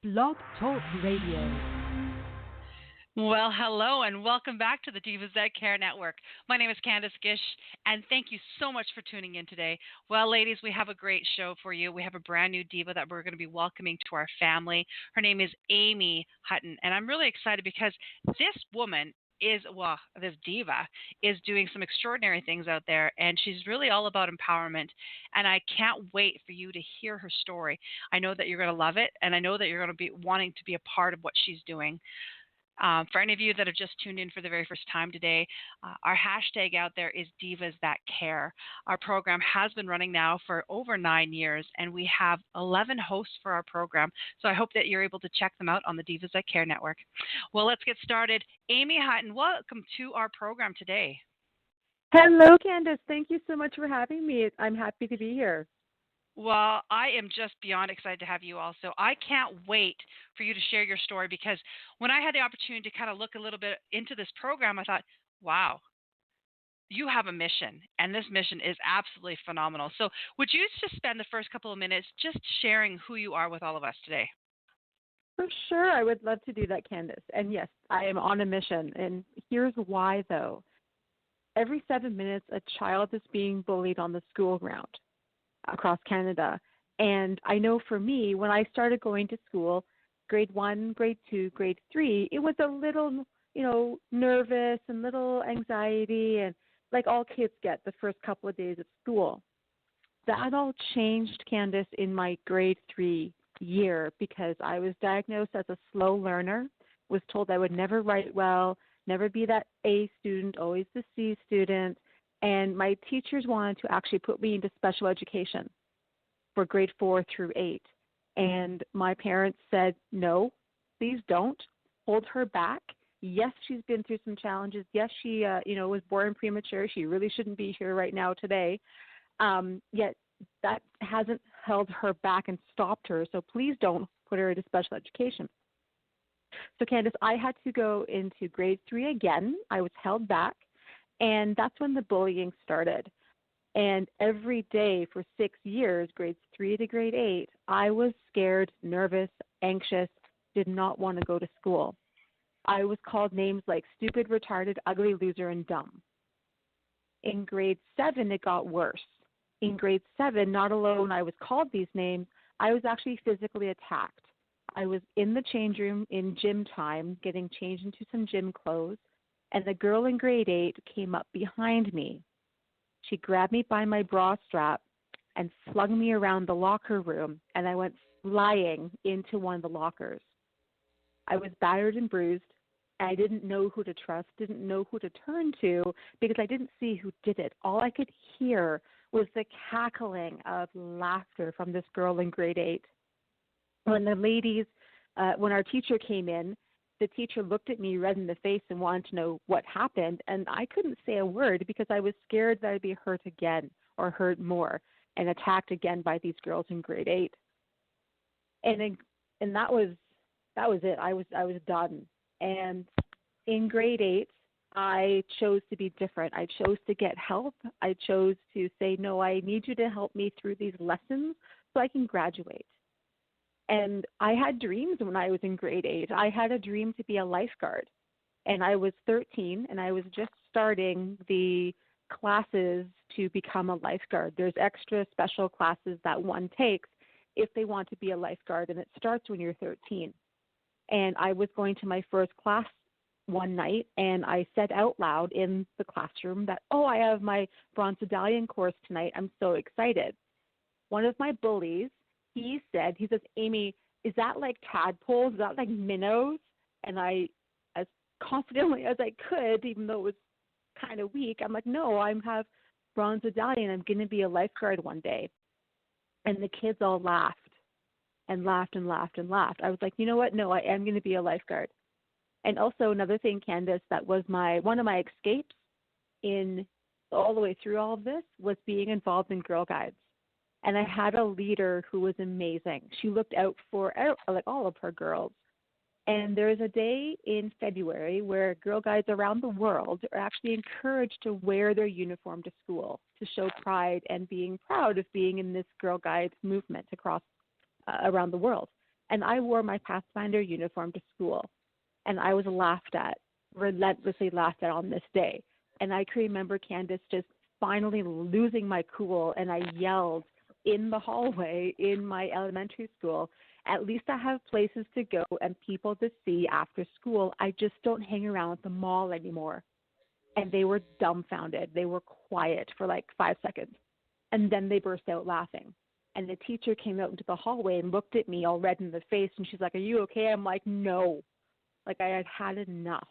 Blog Talk Radio. Well, hello and welcome back to the Divas That Care Network. My name is Candace Gish, and thank you so much for tuning in today. Well, ladies, we have a great show for you. We have a brand new diva that we're going to be welcoming to our family. Her name is Amy Hutton, and I'm really excited because this woman this diva is doing some extraordinary things out there, and she's really all about empowerment. And I can't wait for you to hear her story. I know that you're going to love it, and I know that you're going to be wanting to be a part of what she's doing. For any of you that have just tuned in for the very first time today, our hashtag out there is Divas That Care. Our program has been running now for over 9 years, and we have 11 hosts for our program. So I hope that you're able to check them out on the Divas That Care network. Well, let's get started. Amy Hutton, welcome to our program today. Hello, Candace. Thank you so much for having me. I'm happy to be here. Well, I am just beyond excited to have you also. I can't wait for you to share your story because when I had the opportunity to kind of look a little bit into this program, I thought, wow, you have a mission, and this mission is absolutely phenomenal. So, would you just spend the first couple of minutes just sharing who you are with all of us today? For sure. I would love to do that, Candace. And yes, I am on a mission. And here's why, though. Every 7 minutes, a child is being bullied on the school ground across Canada. And I know for me, when I started going to school, grade 1, grade 2, grade 3, it was a little, nervous and little anxiety, and like all kids get the first couple of days of school. That all changed, Candace, in my grade 3 year because I was diagnosed as a slow learner, was told I would never write well, never be that A student, always the C student. And my teachers wanted to actually put me into special education for grade 4 through 8. And my parents said, no, please don't. Hold her back. Yes, she's been through some challenges. Yes, she, was born premature. She really shouldn't be here right now today. Yet that hasn't held her back and stopped her. So please don't put her into special education. So, Candace, I had to go into grade 3 again. I was held back. And that's when the bullying started. And every day for 6 years, grades 3 to grade 8, I was scared, nervous, anxious, did not want to go to school. I was called names like stupid, retarded, ugly, loser, and dumb. In grade 7, it got worse. In grade 7, not alone I was called these names, I was actually physically attacked. I was in the change room in gym time, getting changed into some gym clothes, and the girl in grade 8 came up behind me. She grabbed me by my bra strap and flung me around the locker room, and I went flying into one of the lockers. I was battered and bruised. I didn't know who to trust, didn't know who to turn to because I didn't see who did it. All I could hear was the cackling of laughter from this girl in grade 8. When when our teacher came in, the teacher looked at me red in the face and wanted to know what happened, and I couldn't say a word because I was scared that I'd be hurt again or hurt more and attacked again by these girls in grade 8. And that was it. I was done. And in grade 8, I chose to be different. I chose to get help. I chose to say, no, I need you to help me through these lessons so I can graduate. And I had dreams when I was in grade 8. I had a dream to be a lifeguard. And I was 13, and I was just starting the classes to become a lifeguard. There's extra special classes that one takes if they want to be a lifeguard, and it starts when you're 13. And I was going to my first class one night, and I said out loud in the classroom that, I have my bronze medallion course tonight. I'm so excited. One of my bullies, he says, Amy, is that like tadpoles? Is that like minnows? And I, as confidently as I could, even though it was kind of weak, I'm like, no, I have bronze medallion. I'm going to be a lifeguard one day. And the kids all laughed and laughed and laughed and laughed. I was like, you know what? No, I am going to be a lifeguard. And also another thing, Candace, that was one of my escapes in all the way through all of this was being involved in Girl Guides. And I had a leader who was amazing. She looked out for all of her girls. And there's a day in February where Girl Guides around the world are actually encouraged to wear their uniform to school to show pride and being proud of being in this Girl Guides movement across around the world. And I wore my Pathfinder uniform to school, and I was laughed at, relentlessly laughed at on this day. And I can remember Candace just finally losing my cool, and I yelled in the hallway in my elementary school, at least I have places to go and people to see after school. I just don't hang around at the mall anymore. And they were dumbfounded. They were quiet for like 5 seconds. And then they burst out laughing. And the teacher came out into the hallway and looked at me all red in the face. And she's like, "Are you okay?" I'm like, "No." Like I had had enough.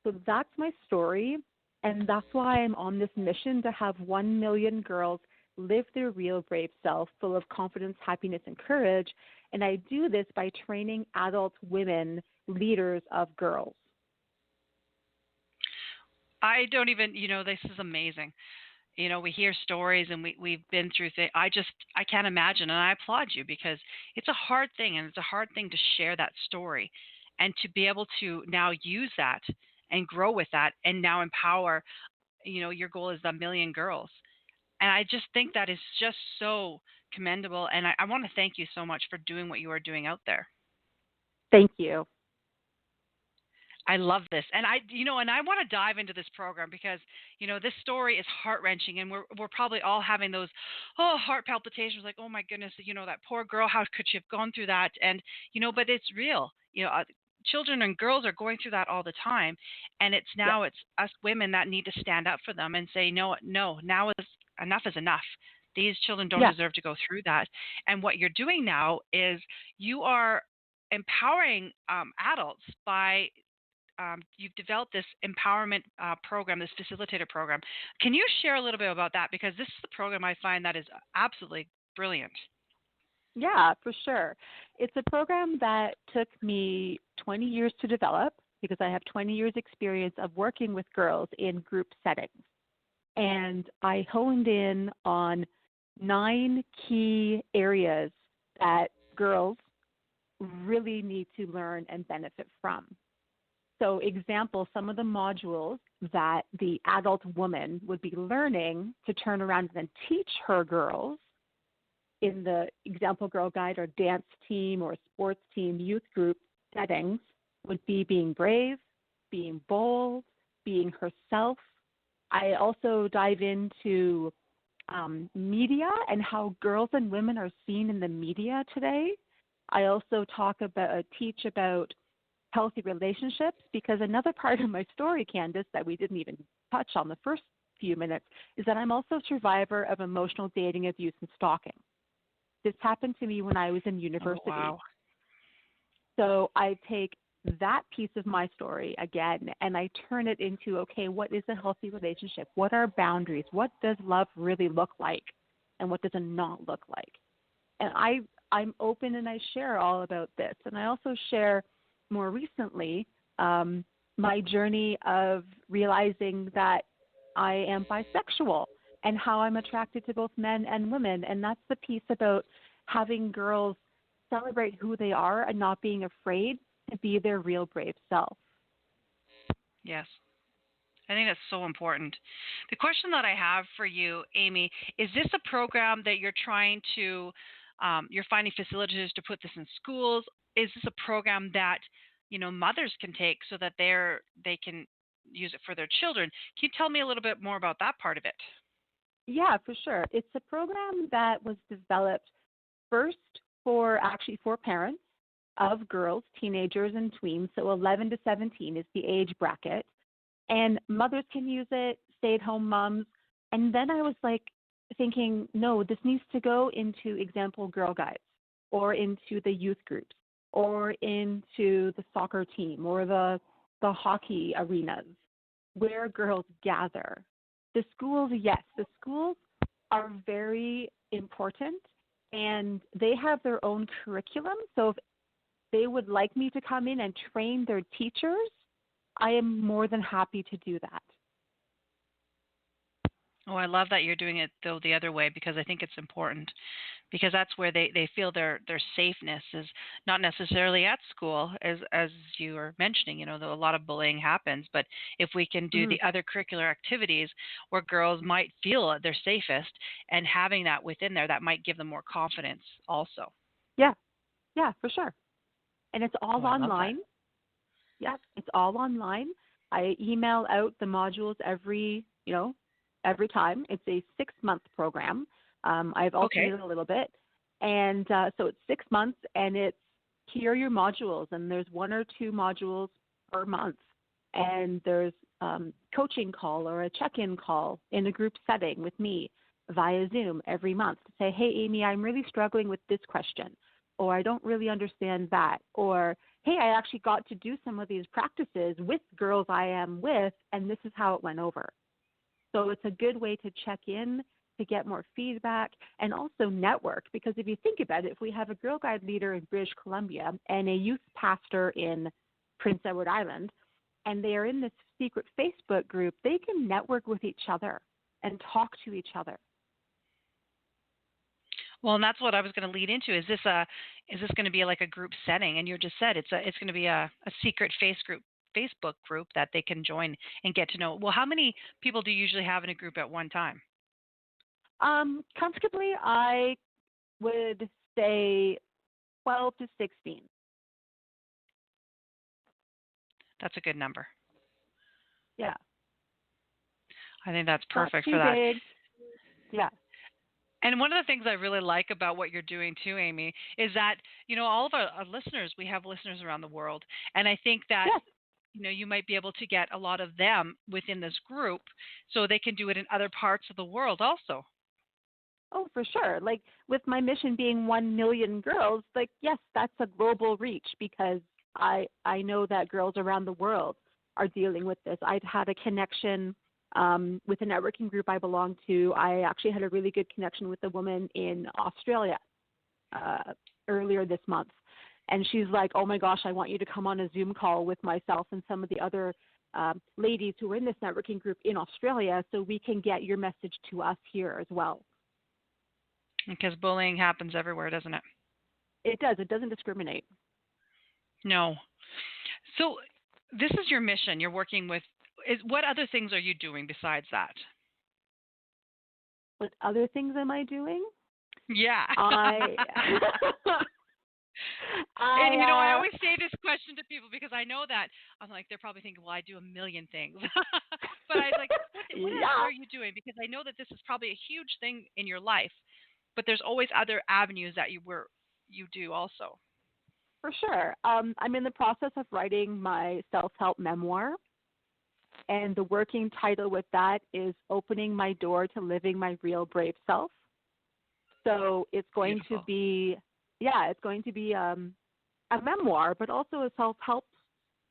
So that's my story. And that's why I'm on this mission to have 1 million girls live their real brave self, full of confidence, happiness, and courage. And I do this by training adult women leaders of girls. I don't even, this is amazing. We hear stories and we've been through things. I can't imagine. And I applaud you because it's a hard thing, and it's a hard thing to share that story and to be able to now use that and grow with that and now empower, your goal is 1 million girls. And I just think that is just so commendable. And I want to thank you so much for doing what you are doing out there. Thank you. I love this. And I want to dive into this program because, this story is heart-wrenching, and we're probably all having those, heart palpitations, like, oh my goodness, that poor girl, how could she have gone through that? And, but it's real. Children and girls are going through that all the time. And it's now it's us women that need to stand up for them and say, no, now enough is enough. These children don't deserve to go through that. And what you're doing now is you are empowering adults by you've developed this empowerment program, this facilitator program. Can you share a little bit about that? Because this is the program I find that is absolutely brilliant. Yeah, for sure. It's a program that took me 20 years to develop because I have 20 years experience of working with girls in group settings. And I honed in on 9 key areas that girls really need to learn and benefit from. So, example, some of the modules that the adult woman would be learning to turn around and then teach her girls in the example girl guide or dance team or sports team, youth group settings would be being brave, being bold, being herself. I also dive into media and how girls and women are seen in the media today. I also teach about healthy relationships, because another part of my story, Candace, that we didn't even touch on the first few minutes is that I'm also a survivor of emotional dating, abuse, and stalking. This happened to me when I was in university. Oh, wow. So I take that piece of my story again and I turn it into, okay, what is a healthy relationship? What are boundaries? What does love really look like? And what does it not look like? And I'm open and I share all about this. And I also share more recently my journey of realizing that I am bisexual and how I'm attracted to both men and women. And that's the piece about having girls celebrate who they are and not being afraid to be their real brave self. Yes. I think that's so important. The question that I have for you, Amy, is this a program that you're trying to, you're finding facilitators to put this in schools? Is this a program that, mothers can take so that they can use it for their children? Can you tell me a little bit more about that part of it? Yeah, for sure. It's a program that was developed first for parents of girls, teenagers, and tweens. So 11 to 17 is the age bracket. And mothers can use it, stay-at-home moms. And then I was like thinking, no, this needs to go into example girl guides or into the youth groups or into the soccer team or the hockey arenas where girls gather. The schools, yes, the schools are very important and they have their own curriculum. So if they would like me to come in and train their teachers, I am more than happy to do that. Oh, I love that you're doing it, though, the other way, because I think it's important, because that's where they feel their safeness is not necessarily at school, as you were mentioning, a lot of bullying happens. But if we can do the other curricular activities where girls might feel they're safest and having that within there, that might give them more confidence also. Yeah, Yeah, for sure. And it's Oh, all I love that. online. Yes, it's all online. I email out the modules every time. It's a 6-month program. I've Okay. alternated a little bit. And so it's 6 months, and it's here are your modules, and there's 1 or 2 modules per month. And there's coaching call or a check-in call in a group setting with me via Zoom every month to say, hey, Amy, I'm really struggling with this question, or I don't really understand that, or hey, I actually got to do some of these practices with girls I am with, and this is how it went over. So it's a good way to check in, to get more feedback, and also network. Because if you think about it, if we have a Girl Guide leader in British Columbia and a youth pastor in Prince Edward Island, and they are in this secret Facebook group, they can network with each other and talk to each other. Well, and that's what I was going to lead into. Is this going to be like a group setting? And you just said it's going to be a secret Facebook group that they can join and get to know. Well, how many people do you usually have in a group at one time? Comfortably, I would say 12 to 16. That's a good number. Yeah. I think that's Not perfect too for that. big. Yeah. And one of the things I really like about what you're doing too, Amy, is that, all of our listeners, we have listeners around the world. And I think that, Yes. you might be able to get a lot of them within this group so they can do it in other parts of the world also. Oh, for sure. Like with my mission being 1 million girls, like, yes, that's a global reach because I know that girls around the world are dealing with this. I've had a connection with a networking group I belong to. I actually had a really good connection with a woman in Australia earlier this month. And she's like, oh my gosh, I want you to come on a Zoom call with myself and some of the other ladies who are in this networking group in Australia so we can get your message to us here as well. Because bullying happens everywhere, doesn't it? It does. It doesn't discriminate. No. So this is your mission. You're working with. What other things are you doing besides that? What other things am I doing? Yeah. I And I always say this question to people because I know that I'm like they're probably thinking, well, I do a million things, but I like what else are you doing? Because I know that this is probably a huge thing in your life, but there's always other avenues that you do also. For sure. I'm in the process of writing my self-help memoir, and the working title with that is Opening My Door to Living My Real Brave Self. So it's going Beautiful. to be, it's going to be a memoir, but also a self-help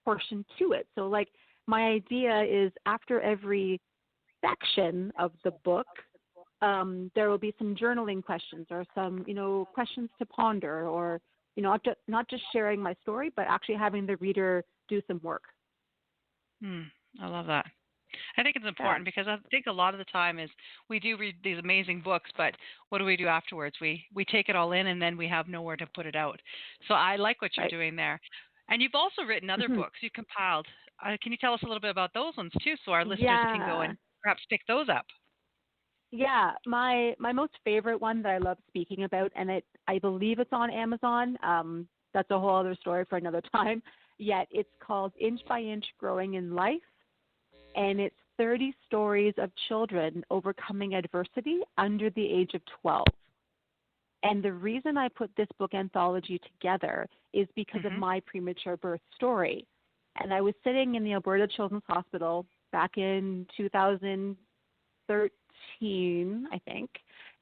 portion to it. So like my idea is after every section of the book, there will be some journaling questions or some, questions to ponder or, not just sharing my story, but actually having the reader do some work. I love that. I think it's important because I think a lot of the time is we do read these amazing books, but what do we do afterwards? We take it all in and then we have nowhere to put it out. So I like what you're doing there. And you've also written other books. You compiled. Can you tell us a little bit about those ones too so our listeners can go and perhaps pick those up? Yeah, my most favorite one that I love speaking about, and I believe it's on Amazon. That's a whole other story for another time. Yet it's called Inch by Inch Growing in Life, and it's 30 stories of children overcoming adversity under the age of 12. And the reason I put this book anthology together is because of my premature birth story. And I was sitting in the Alberta Children's Hospital back in 2013, I think.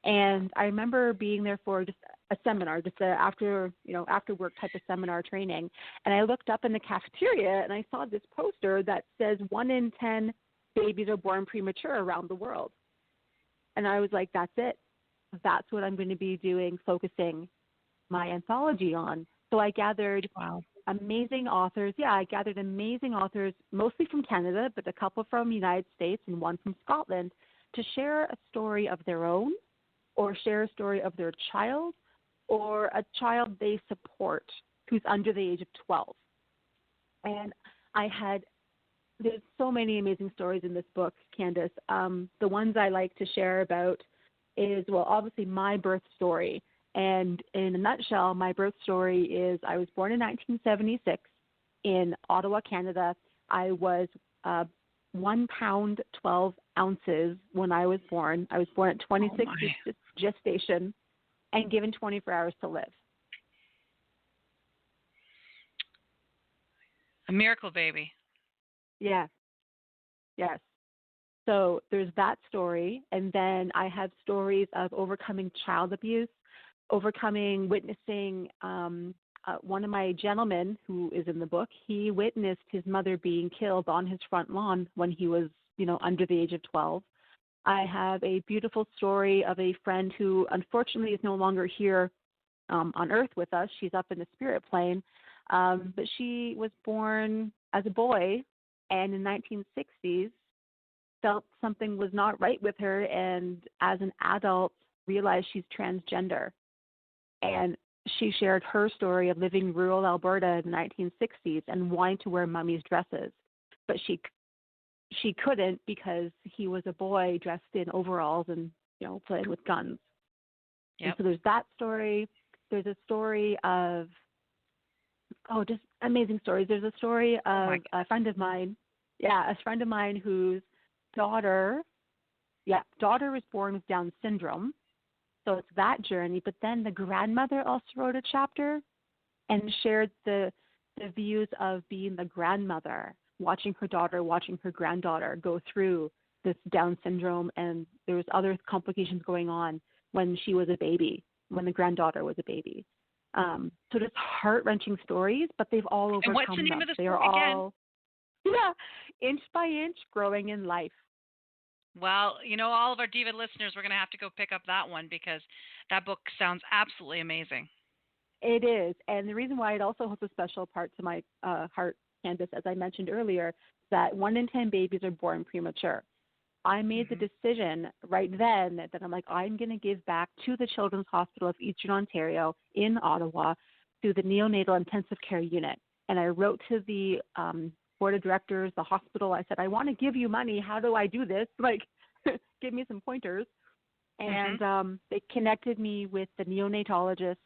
And I remember being there for just a seminar, just after work type of seminar training. And I looked up in the cafeteria and I saw this poster that says 1 in 10 babies are born premature around the world. And I was like, that's it. That's what I'm going to be doing, focusing my anthology on. So I gathered amazing authors. Yeah, I gathered amazing authors, mostly from Canada, but a couple from the United States and one from Scotland, to share a story of their own or share a story of their child or a child they support who's under the age of 12. And there's so many amazing stories in this book, Candace. The ones I like to share about is, well, obviously my birth story And in a nutshell, my birth story is I was born in 1976 in Ottawa, Canada. I was 1 pound 12 ounces when I was born. I was born at 26 weeks gestation and given 24 hours to live. A miracle baby. Yes. Yes. So there's that story. And then I have stories of overcoming child abuse, witnessing one of my gentlemen who is in the book. He witnessed his mother being killed on his front lawn when he was, under the age of 12. I have a beautiful story of a friend who unfortunately is no longer here on earth with us. She's up in the spirit plane. But she was born as a boy, and in 1960s felt something was not right with her, and as an adult realized she's transgender. And she shared her story of living in rural Alberta in the 1960s and wanting to wear mummy's dresses. But she couldn't because he was a boy dressed in overalls and, playing with guns. Yep. And so there's that story. There's a story of, just amazing stories. There's a story of a friend of mine. Yeah, a friend of mine whose daughter was born with Down syndrome. So it's that journey. But then the grandmother also wrote a chapter and shared the views of being the grandmother, watching her daughter, watching her granddaughter go through this Down syndrome. And there was other complications going on when she was a baby, when the granddaughter was a baby. So just heart-wrenching stories, but they've all overcome them. And what's the name of the story again? Inch by inch, growing in life. Well, all of our Diva listeners, we're going to have to go pick up that one because that book sounds absolutely amazing. It is. And the reason why it also holds a special part to my heart, Candace, as I mentioned earlier, that 1 in 10 babies are born premature. I made the decision right then that I'm like, I'm going to give back to the Children's Hospital of Eastern Ontario in Ottawa to the neonatal intensive care unit. And I wrote to the board of directors, the hospital. I said, I want to give you money. How do I do this? Give me some pointers. And they connected me with the neonatologist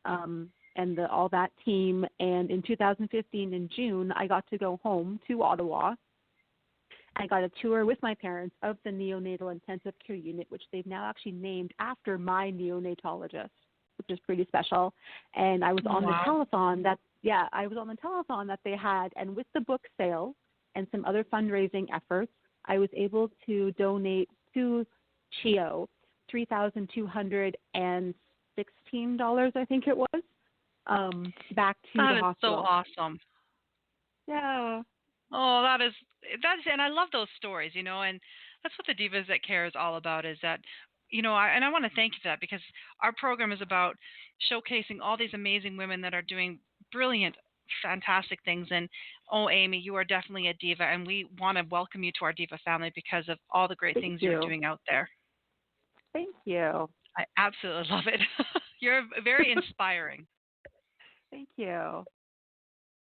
and all that team. And in 2015, in June, I got to go home to Ottawa. I got a tour with my parents of the neonatal intensive care unit, which they've now actually named after my neonatologist, which is pretty special. And I was on the telethon that they had. And with the book sale and some other fundraising efforts, I was able to donate to CHEO $3,216, I think it was, back to the hospital. That is so awesome. Yeah. Oh, that's and I love those stories, and that's what the Divas That Care is all about. Is that, and I want to thank you for that because our program is about showcasing all these amazing women that are doing brilliant, fantastic things. And Amy, you are definitely a diva, and we want to welcome you to our Diva family because of all the great things you're doing out there. Thank you. I absolutely love it. You're very inspiring. Thank you.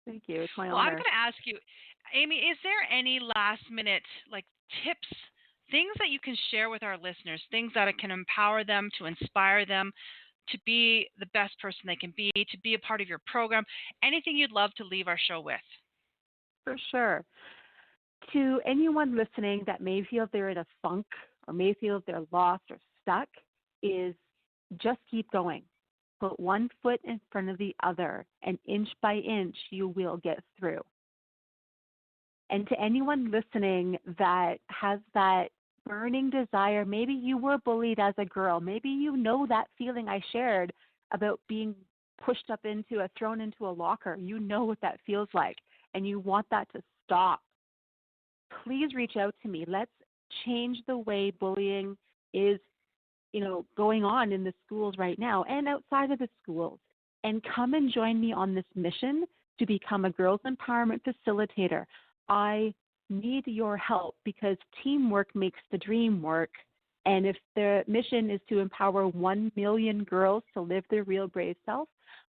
Thank you. It's my honor. Well, I'm going to ask you, Amy, is there any last minute tips, things that you can share with our listeners, things that can empower them, to inspire them to be the best person they can be, to be a part of your program, anything you'd love to leave our show with? For sure. To anyone listening that may feel they're in a funk or may feel they're lost or stuck, is just keep going. Put one foot in front of the other, and inch by inch, you will get through. And to anyone listening that has that burning desire, maybe you were bullied as a girl, maybe you know that feeling I shared about being pushed up into thrown into a locker. You know what that feels like, and you want that to stop. Please reach out to me. Let's change the way bullying is going on in the schools right now and outside of the schools. And come and join me on this mission to become a girls empowerment facilitator. I need your help because teamwork makes the dream work. And if the mission is to empower 1 million girls to live their real brave self,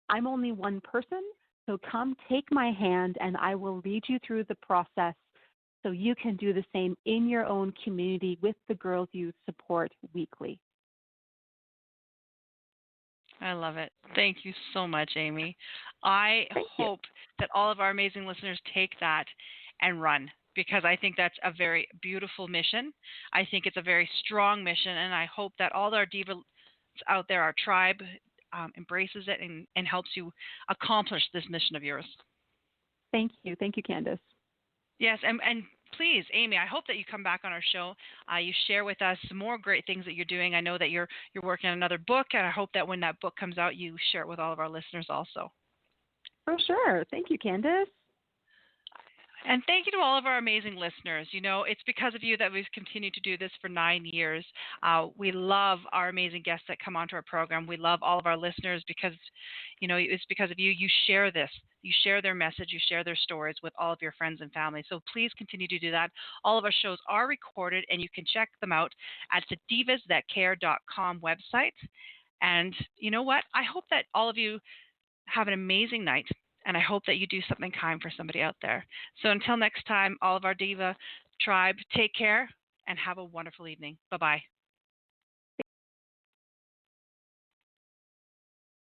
I'm only one person. So come take my hand and I will lead you through the process so you can do the same in your own community with the girls you support weekly. I love it. Thank you so much, Amy. I Thank you. hope that all of our amazing listeners take that and run because I think that's a very beautiful mission. I think it's a very strong mission, and I hope that all our divas out there, our tribe, embraces it and helps you accomplish this mission of yours. Thank you. Thank you, Candace. Yes, and please, Amy, I hope that you come back on our show. You share with us some more great things that you're doing. I know that you're working on another book, and I hope that when that book comes out, you share it with all of our listeners also. For sure. Thank you, Candace. And thank you to all of our amazing listeners. You know, it's because of you that we've continued to do this for 9 years. We love our amazing guests that come onto our program. We love all of our listeners because, you know, it's because of you. You share this. You share their message. You share their stories with all of your friends and family. So please continue to do that. All of our shows are recorded, and you can check them out at the divasthatcare.com website. And you know what? I hope that all of you have an amazing night, and I hope that you do something kind for somebody out there. So until next time, all of our Diva tribe, take care and have a wonderful evening. Bye-bye.